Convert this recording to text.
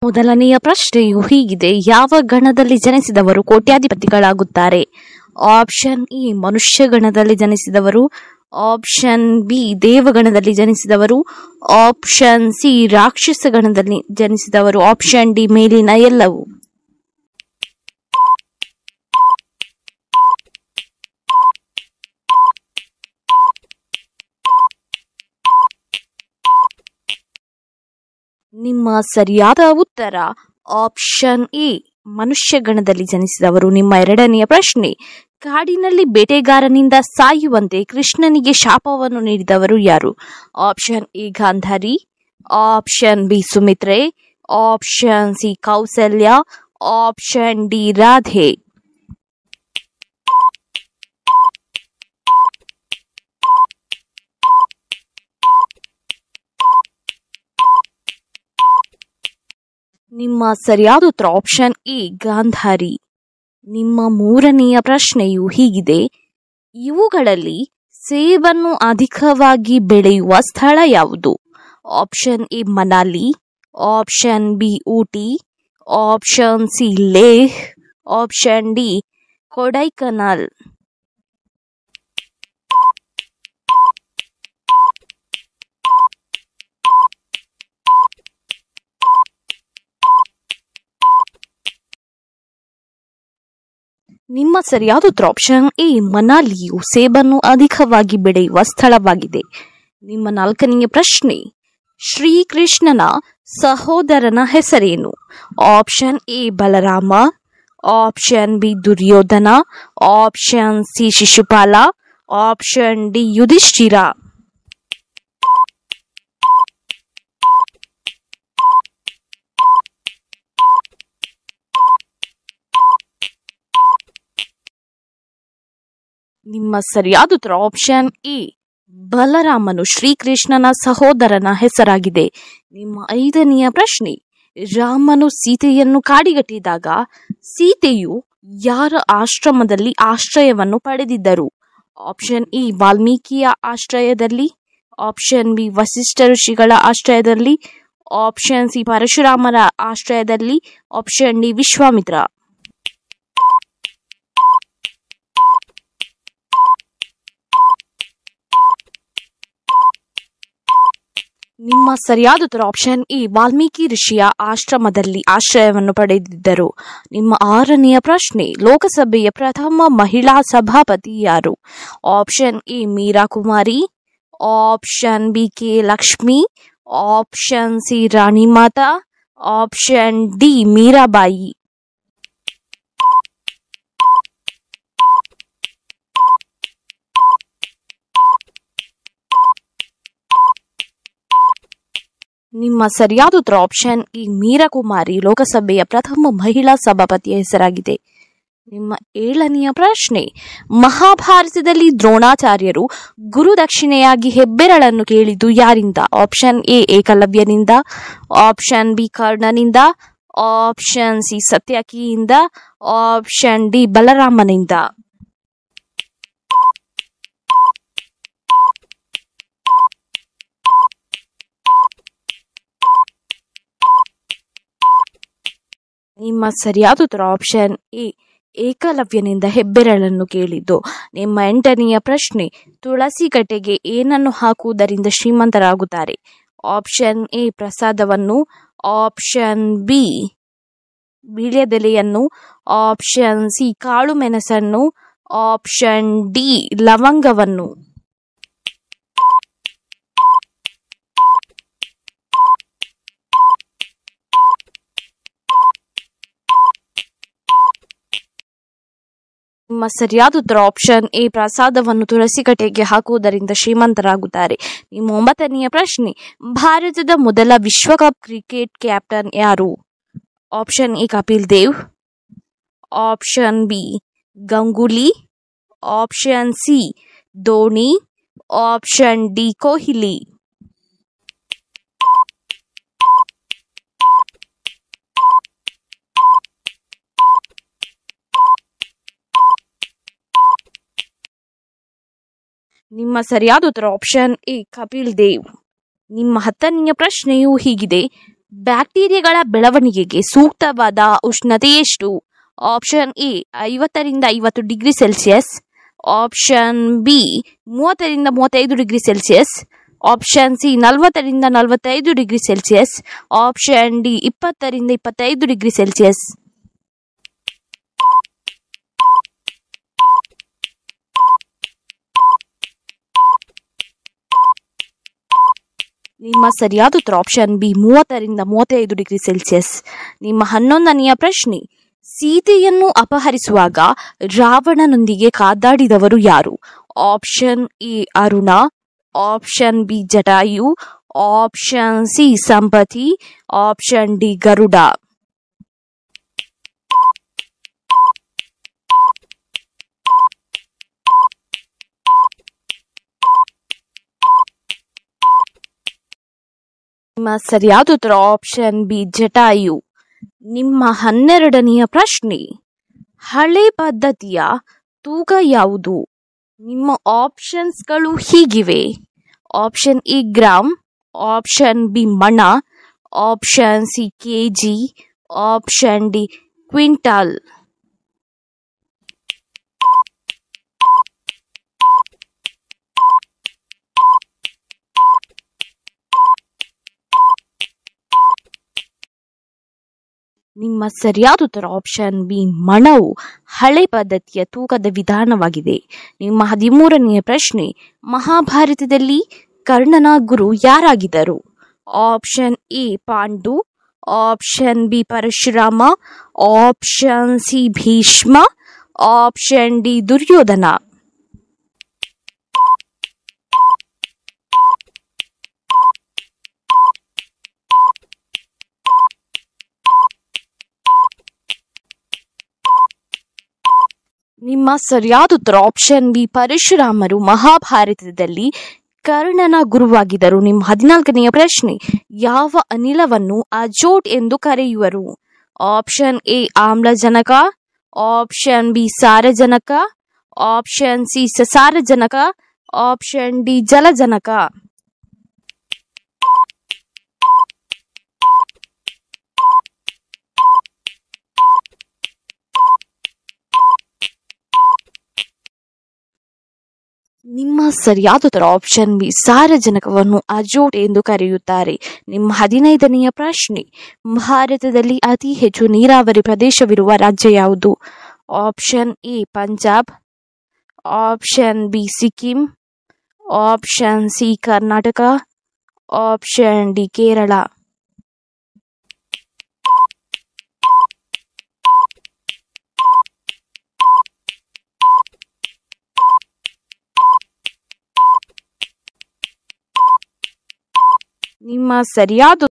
ಮೊದಲನೆಯ ಪ್ರಶ್ನೆಯು ಹೀಗಿದೆ: ಯಾವ ಗಣದಲ್ಲಿ ಜನಿಸಿದವರು ಕೋಟ್ಯಾಧಿಪತಿಗಳಾಗುತ್ತಾರೆ? ಆಪ್ಷನ್ ಇ ಮನುಷ್ಯ ಗಣದಲ್ಲಿ ಜನಿಸಿದವರು, ಆಪ್ಷನ್ ಬಿ ದೇವಗಣದಲ್ಲಿ ಜನಿಸಿದವರು, ಆಪ್ಷನ್ ಸಿ ರಾಕ್ಷಸ ಗಣದಲ್ಲಿ ಜನಿಸಿದವರು, ಆಪ್ಷನ್ ಡಿ ಮೇಲಿನ ಎಲ್ಲವೂ. ನಿಮ್ಮ ಸರಿಯಾದ ಉತ್ತರ ಆಪ್ಷನ್ ಎ ಮನುಷ್ಯ ಗಣದಲ್ಲಿ ಜನಿಸಿದವರು. ನಿಮ್ಮ ಎರಡನೆಯ ಪ್ರಶ್ನೆ: ಕಾಡಿನಲ್ಲಿ ಬೇಟೆಗಾರನಿಂದ ಸಾಯುವಂತೆ ಕೃಷ್ಣನಿಗೆ ಶಾಪವನ್ನು ನೀಡಿದವರು ಯಾರು? Option A Gandhari, option B Sumitre, option C Kausalya, option D Radhe. ನಿಮ್ಮ ಸರಿಯಾದ ಉತ್ತರ ಆಪ್ಷನ್ ಎ ಗಾಂಧಾರಿ. ನಿಮ್ಮ ಮೂರನೆಯ ಪ್ರಶ್ನೆಯು ಹೀಗಿದೆ: ಇವುಗಳಲ್ಲಿ ಸೇಬನ್ನು ಅಧಿಕವಾಗಿ ಬೆಳೆಯುವ ಸ್ಥಳ ಯಾವುದು? Option A Manali, option B Ooty, option C Leh, option D Kodaikanal. ನಿಮ್ಮ ಸರಿಯಾದ ಉತ್ತರ ಆಪ್ಷನ್ ಎ ಮನಾಲಿಯು ಸೇಬನ್ನು ಅಧಿಕವಾಗಿ ಬೆಳೆಯುವ ಸ್ಥಳವಾಗಿದೆ. ನಿಮ್ಮ ನಾಲ್ಕನೆಯ ಪ್ರಶ್ನೆ: ಶ್ರೀಕೃಷ್ಣನ ಸಹೋದರನ ಹೆಸರೇನು? Option A Balarama, option B Duryodhana, option C Shishupala, option D Yudhishthira. ನಿಮ್ಮ ಸರಿಯಾದ ಉತ್ತರ ಆಪ್ಷನ್ ಎ ಬಲರಾಮನು ಶ್ರೀಕೃಷ್ಣನ ಸಹೋದರನ ಹೆಸರಾಗಿದೆ. ನಿಮ್ಮ ಐದನೆಯ ಪ್ರಶ್ನೆ: ರಾಮನು ಸೀತೆಯನ್ನು ಕಾಡಿಗಟ್ಟಿದಾಗ ಸೀತೆಯು ಯಾರ ಆಶ್ರಮದಲ್ಲಿ ಆಶ್ರಯವನ್ನು ಪಡೆದಿದ್ದರು? ಆಪ್ಷನ್ ಇ ವಾಲ್ಮೀಕಿಯ ಆಶ್ರಯದಲ್ಲಿ, ಆಪ್ಷನ್ ಬಿ ವಸಿಷ್ಠ ಋಷಿಗಳ ಆಶ್ರಯದಲ್ಲಿ, ಆಪ್ಷನ್ ಸಿ ಪರಶುರಾಮರ ಆಶ್ರಯದಲ್ಲಿ, ಆಪ್ಷನ್ ಡಿ ವಿಶ್ವಾಮಿತ್ರ. ನಿಮ್ಮ ಸರಿಯಾದ ಉತ್ತರ ಆಪ್ಷನ್ ಎ ವಾಲ್ಮೀಕಿ ಋಷಿಯ ಆಶ್ರಮದಲ್ಲಿ ಆಶ್ರಯವನ್ನು ಪಡೆದಿದ್ದರು. ನಿಮ್ಮ ಆರನೆಯ ಪ್ರಶ್ನೆ: ಲೋಕಸಭೆಯ ಪ್ರಥಮ ಮಹಿಳಾ ಸಭಾಪತಿ ಯಾರು? Option A Meera Kumari, option B K Lakshmi, option C Rani Mata, option D Mirabai. ನಿಮ್ಮ ಸರಿಯಾದ ಉತ್ತರ ಆಪ್ಷನ್ ಇ ಮೀರಾ ಕುಮಾರಿ ಲೋಕಸಭೆಯ ಪ್ರಥಮ ಮಹಿಳಾ ಸಭಾಪತಿಯ ಹೆಸರಾಗಿದೆ. ನಿಮ್ಮ ಏಳನೆಯ ಪ್ರಶ್ನೆ: ಮಹಾಭಾರತದಲ್ಲಿ ದ್ರೋಣಾಚಾರ್ಯರು ಗುರುದಕ್ಷಿಣೆಯಾಗಿ ಹೆಬ್ಬೆರಳನ್ನು ಕೇಳಿದ್ದು ಯಾರಿಂದ? ಆಪ್ಷನ್ ಎ ಏಕಲವ್ಯನಿಂದ, ಆಪ್ಷನ್ ಬಿ ಕರ್ಣನಿಂದ, ಆಪ್ಷನ್ ಸಿ ಸತ್ಯಕಿಯಿಂದ, ಆಪ್ಷನ್ ಡಿ ಬಲರಾಮನಿಂದ. ನಿಮ್ಮ ಸರಿಯಾದ ಉತ್ತರ ಆಪ್ಷನ್ ಎ ಏಕಲವ್ಯನಿಂದ ಹೆಬ್ಬೆರಳನ್ನು ಕೇಳಿದ್ದು. ನಿಮ್ಮ ಎಂಟನೆಯ ಪ್ರಶ್ನೆ: ತುಳಸಿ ಕಟ್ಟೆಗೆ ಏನನ್ನು ಹಾಕುವುದರಿಂದ ಶ್ರೀಮಂತರಾಗುತ್ತಾರೆ? ಆಪ್ಷನ್ ಎ ಪ್ರಸಾದವನ್ನು, ಆಪ್ಷನ್ ಬಿ ವೀಳ್ಯದೆಲೆಯನ್ನು, ಆಪ್ಷನ್ ಸಿ ಕಾಳು ಮೆಣಸನ್ನು, ಆಪ್ಷನ್ ಡಿ ಲವಂಗವನ್ನು. ನಿಮ್ಮ ಸರಿಯಾದ ಉತ್ತರ ಆಪ್ಷನ್ ಎ ಪ್ರಸಾದವನ್ನು ತುಳಸಿ ಕಟ್ಟೆಗೆ ಹಾಕುವುದರಿಂದ ಶ್ರೀಮಂತರಾಗುತ್ತಾರೆ. ನಿಮ್ಮ ಒಂಬತ್ತನೆಯ ಪ್ರಶ್ನೆ: ಭಾರತದ ಮೊದಲ ವಿಶ್ವಕಪ್ ಕ್ರಿಕೆಟ್ ಕ್ಯಾಪ್ಟನ್ ಯಾರು? Option A Kapil Dev, option B Ganguly, option C Dhoni, option D Kohli. ನಿಮ್ಮ ಸರಿಯಾದ ಉತ್ತರ ಆಪ್ಷನ್ ಎ ಕಪಿಲ್ ದೇವ್. ನಿಮ್ಮ 10ನೆಯ ಪ್ರಶ್ನೆಯು ಹೀಗಿದೆ: ಬ್ಯಾಕ್ಟೀರಿಯಾಗಳ ಬೆಳವಣಿಗೆಗೆ ಸೂಕ್ತವಾದ ಉಷ್ಣತೆ ಎಷ್ಟು? ಆಪ್ಷನ್ ಎ 50ರಿಂದ 50 ಡಿಗ್ರಿ ಸೆಲ್ಸಿಯಸ್, ಆಪ್ಷನ್ ಬಿ 30ರಿಂದ 35 ಡಿಗ್ರಿ ಸೆಲ್ಸಿಯಸ್, ಆಪ್ಷನ್ ಸಿ 40ರಿಂದ 45 ಡಿಗ್ರಿ ಸೆಲ್ಸಿಯಸ್, ಆಪ್ಷನ್ ಡಿ 20ರಿಂದ 25 ಡಿಗ್ರಿ ಸೆಲ್ಸಿಯಸ್. ನಿಮ್ಮ ಸರಿಯಾದ ಉತ್ತರ ಆಪ್ಷನ್ ಬಿ 30ರಿಂದ 35 ಡಿಗ್ರಿ ಸೆಲ್ಸಿಯಸ್. ನಿಮ್ಮ 11ನೆಯ ಪ್ರಶ್ನೆ, ಸೀತೆಯನ್ನು ಅಪಹರಿಸುವಾಗ ರಾವಣನೊಂದಿಗೆ ಕಾದಾಡಿದವರು ಯಾರು? Option A Aruna, option B Jatayu, option C Sampati, option D Garuda. ನಿಮ್ಮ ಸರಿಯಾದ ಉತ್ತರ ಆಪ್ಷನ್ ಬಿ ಜಟಾಯು. ನಿಮ್ಮ 12ನೆಯ ಪ್ರಶ್ನೆ, ಹಳೆ ಪದ್ಧತಿಯ ತೂಕ ಯಾವುದು? ನಿಮ್ಮ ಆಪ್ಷನ್ಸ್ಗಳು ಹೀಗಿವೆ: option A gram, option B ಮಣ, option C KG, option D quintal. ನಿಮ್ಮ ಸರಿಯಾದ ಉತ್ತರ ಆಪ್ಷನ್ ಬಿ ಮಣವು ಹಳೆ ಪದ್ಧತಿಯ ತೂಕದ ವಿಧಾನವಾಗಿದೆ. ನಿಮ್ಮ 13ನೆಯ ಪ್ರಶ್ನೆ, ಮಹಾಭಾರತದಲ್ಲಿ ಕರ್ಣನ ಗುರು ಯಾರಾಗಿದ್ದರು? Option A Pandu, option B Parashurama, option C Bhishma, option D Duryodhana. ನಿಮ್ಮ ಸರಿಯಾದ ಉತ್ತರ ಆಪ್ಷನ್ ಬಿ ಪರಶುರಾಮರು ಮಹಾಭಾರತದಲ್ಲಿ ಕರ್ಣನ ಗುರುವಾಗಿದ್ದರು. ನಿಮ್ಮ 14ನೆಯ ಪ್ರಶ್ನೆ, ಯಾವ ಅನಿಲವನ್ನು ಅಜೋಟ್ ಎಂದು ಕರೆಯುವರು? ಆಪ್ಷನ್ ಎ ಆಮ್ಲಜನಕ, ಆಪ್ಷನ್ ಬಿ ಸಾರಜನಕ, ಆಪ್ಷನ್ ಸಿ ಸಸಾರಜನಕ, ಆಪ್ಷನ್ ಡಿ ಜಲಜನಕ. ನಿಮ್ಮ ಸರಿಯಾದ ಉತ್ತರ ಆಪ್ಷನ್ ಬಿ ಸಾರಜನಕವನ್ನು ಅಜೋಟ್ ಎಂದು ಕರೆಯುತ್ತಾರೆ. ನಿಮ್ಮ 15ನೆಯ ಪ್ರಶ್ನೆ, ಭಾರತದಲ್ಲಿ ಅತಿ ಹೆಚ್ಚು ನೀರಾವರಿ ಪ್ರದೇಶವಿರುವ ರಾಜ್ಯ ಯಾವುದು? Option A Punjab, option B Sikkim, option C Karnataka, option D Kerala. ನಿಮ್ಮ ಸರಿಯಾದ